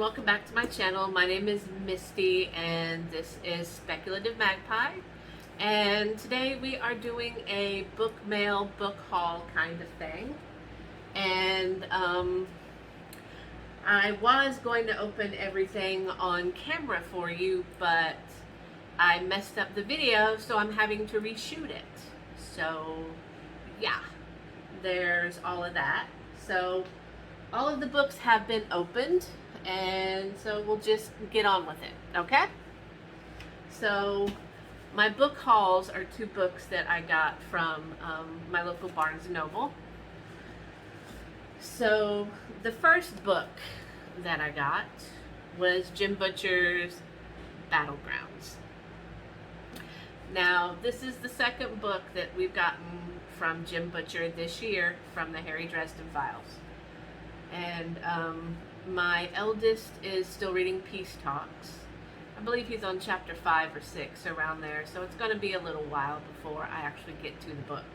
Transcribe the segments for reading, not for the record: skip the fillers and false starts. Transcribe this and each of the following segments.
welcome back to my channel. My name is Misty and this is Speculative Magpie, and today we are doing a book mail book haul kind of thing. And I was going to open everything on camera for you, but I messed up the video, so I'm having to reshoot it. So yeah, there's all of that. So all of the books have been opened, and so we'll just get on with it, okay? So my book hauls are two books that I got from my local Barnes & Noble. So the first book that I got was Jim Butcher's Battlegrounds. Now, this is the second book that we've gotten from Jim Butcher this year from the Harry Dresden Files. And my eldest is still reading Peace Talks. I believe he's on chapter 5 or 6, around there, so it's going to be a little while before I actually get to the book.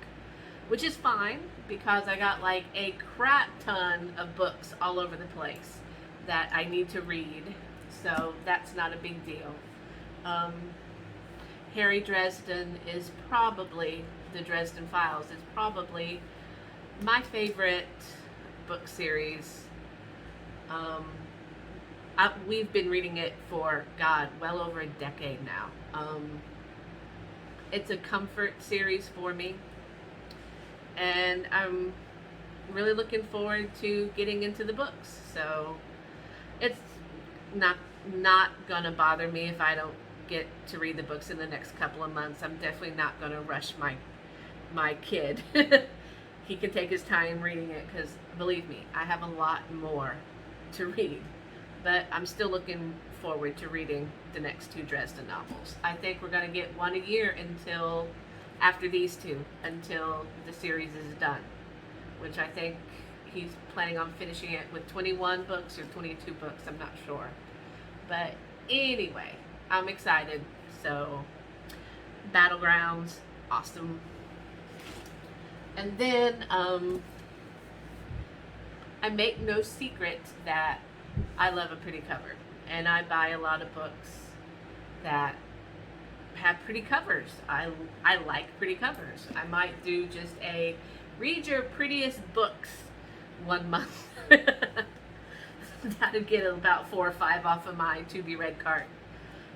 Which is fine, because I got like a crap ton of books all over the place that I need to read, so that's not a big deal. Harry Dresden is probably, the Dresden Files is probably my favorite book series. We've been reading it for, God, well over a decade now. It's a comfort series for me, and I'm really looking forward to getting into the books. So it's not gonna bother me if I don't get to read the books in the next couple of months. I'm definitely not gonna rush my kid. He can take his time reading it, because believe me, I have a lot more to read. But I'm still looking forward to reading the next two Dresden novels. I think we're going to get one a year until after these two, until the series is done, which I think he's planning on finishing it with 21 books or 22 books, I'm not sure. But anyway, I'm excited. So Battlegrounds, awesome. And then I make no secret that I love a pretty cover, and I buy a lot of books that have pretty covers. I like pretty covers. I might do just a read your prettiest books one month. That'd get about 4 or 5 off of my to be read cart.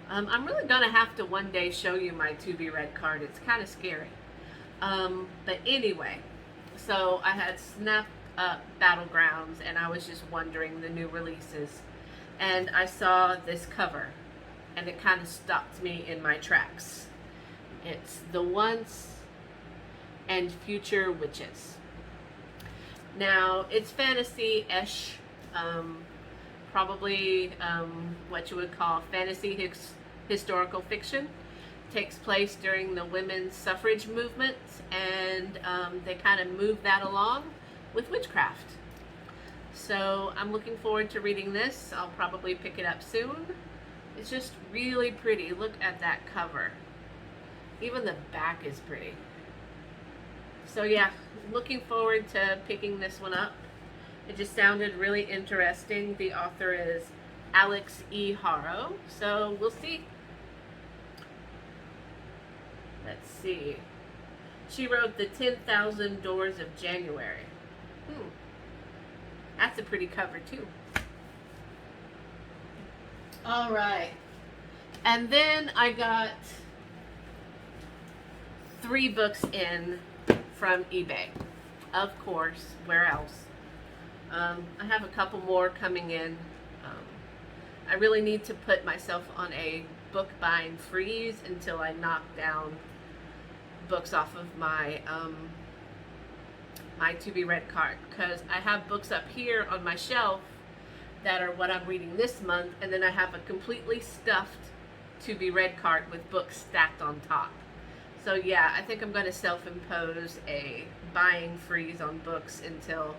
I'm really gonna have to one day show you my to be read cart. It's kind of scary. But anyway, so I had snapped up Battlegrounds, and I was just wondering the new releases, and I saw this cover, and it kind of stopped me in my tracks. It's The Once and Future Witches. Now, it's fantasy-ish, probably what you would call fantasy historical fiction. Takes place during the women's suffrage movement, and they kind of move that along with witchcraft. So I'm looking forward to reading this. I'll probably pick it up soon. It's just really pretty. Look at that cover. Even the back is pretty. So yeah, looking forward to picking this one up. It just sounded really interesting. The author is Alex E. Haro, so we'll see. Let's see. She wrote The 10,000 Doors of January. That's a pretty cover too. All right. And then I got 3 books in from eBay. Of course, where else? I have a couple more coming in. I really need to put myself on a book buying freeze until I knock down books off of my my to be read cart, because I have books up here on my shelf that are what I'm reading this month, and then I have a completely stuffed to be read cart with books stacked on top. So yeah, I think I'm going to self-impose a buying freeze on books until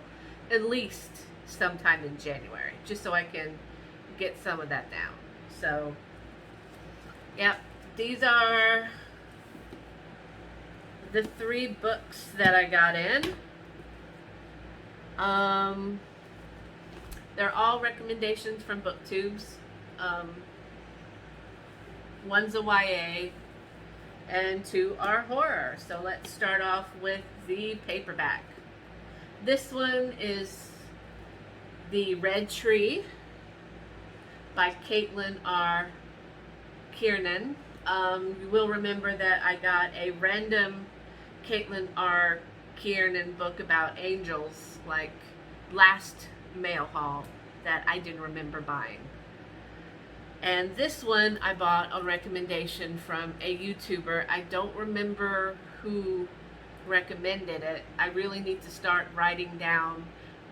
at least sometime in January, just so I can get some of that down. So yep, these are the 3 books that I got in. They're all recommendations from BookTubes. Um, one's a YA, and two are horror. So let's start off with the paperback. This one is The Red Tree by Caitlin R. Kiernan. You will remember that I got a random Caitlin R. Kiernan book about angels, like last mail haul, that I didn't remember buying. And this one I bought on recommendation from a YouTuber. I don't remember who recommended it. I really need to start writing down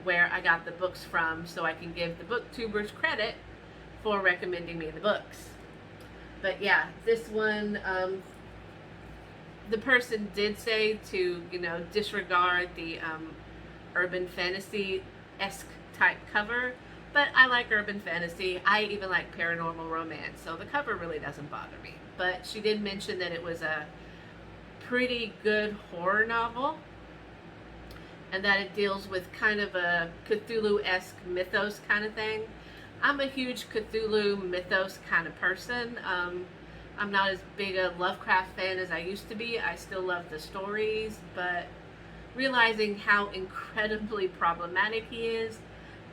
where I got the books from so I can give the booktubers credit for recommending me the books. But yeah, this one, the person did say to, disregard the urban fantasy-esque type cover, but I like urban fantasy. I even like paranormal romance, so the cover really doesn't bother me. But she did mention that it was a pretty good horror novel, and that it deals with kind of a Cthulhu-esque mythos kind of thing. I'm a huge Cthulhu mythos kind of person. I'm not as big a Lovecraft fan as I used to be. I still love the stories, but realizing how incredibly problematic he is,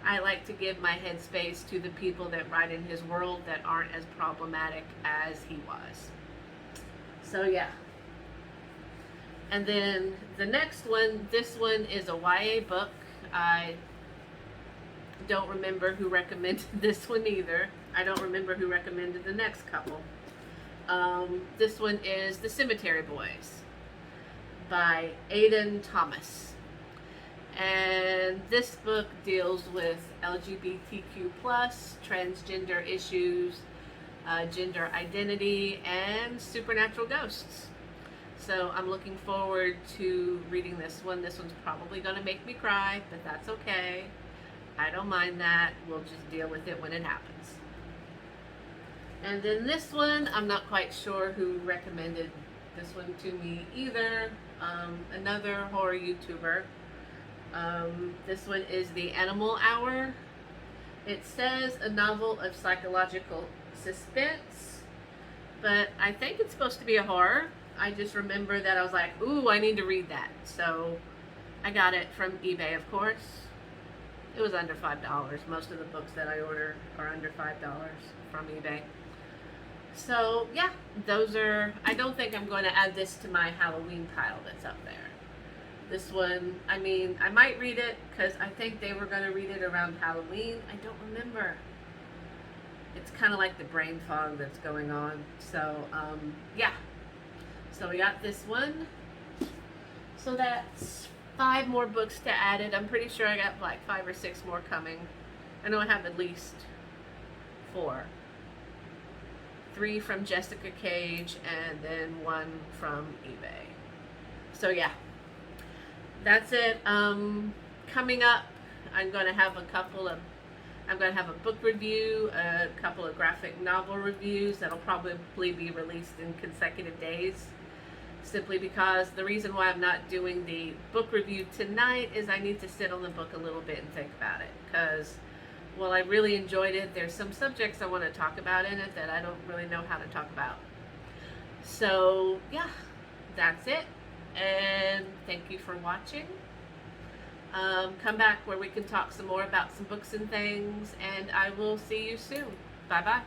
I like to give my headspace to the people that write in his world that aren't as problematic as he was. So yeah. And then the next one, this one is a YA book. I don't remember who recommended this one either. I don't remember who recommended the next couple. This one is The Cemetery Boys by Aidan Thomas. And this book deals with LGBTQ+, transgender issues, gender identity, and supernatural ghosts. So I'm looking forward to reading this one. This one's probably going to make me cry, but that's okay. I don't mind that. We'll just deal with it when it happens. And then this one, I'm not quite sure who recommended this one to me either. Another horror YouTuber. This one is The Animal Hour. It says a novel of psychological suspense, but I think it's supposed to be a horror. I just remember that I was like, ooh, I need to read that. So I got it from eBay, of course. It was under $5. Most of the books that I order are under $5 from eBay. So yeah, those are, I don't think I'm going to add this to my Halloween pile that's up there. This one, I mean, I might read it because I think they were going to read it around Halloween. I don't remember. It's kind of like the brain fog that's going on. So, yeah. So we got this one. So that's 5 more books to add it. I'm pretty sure I got like 5 or 6 more coming. I know I have at least 4. 3 from Jessica Cage and then 1 from eBay. So yeah. That's it. Coming up, I'm going to have a book review, a couple of graphic novel reviews that'll probably be released in consecutive days. Simply because the reason why I'm not doing the book review tonight is I need to sit on the book a little bit and think about it. Because while I really enjoyed it, there's some subjects I want to talk about in it that I don't really know how to talk about. So yeah, that's it. And thank you for watching. Come back where we can talk some more about some books and things, and I will see you soon. Bye bye.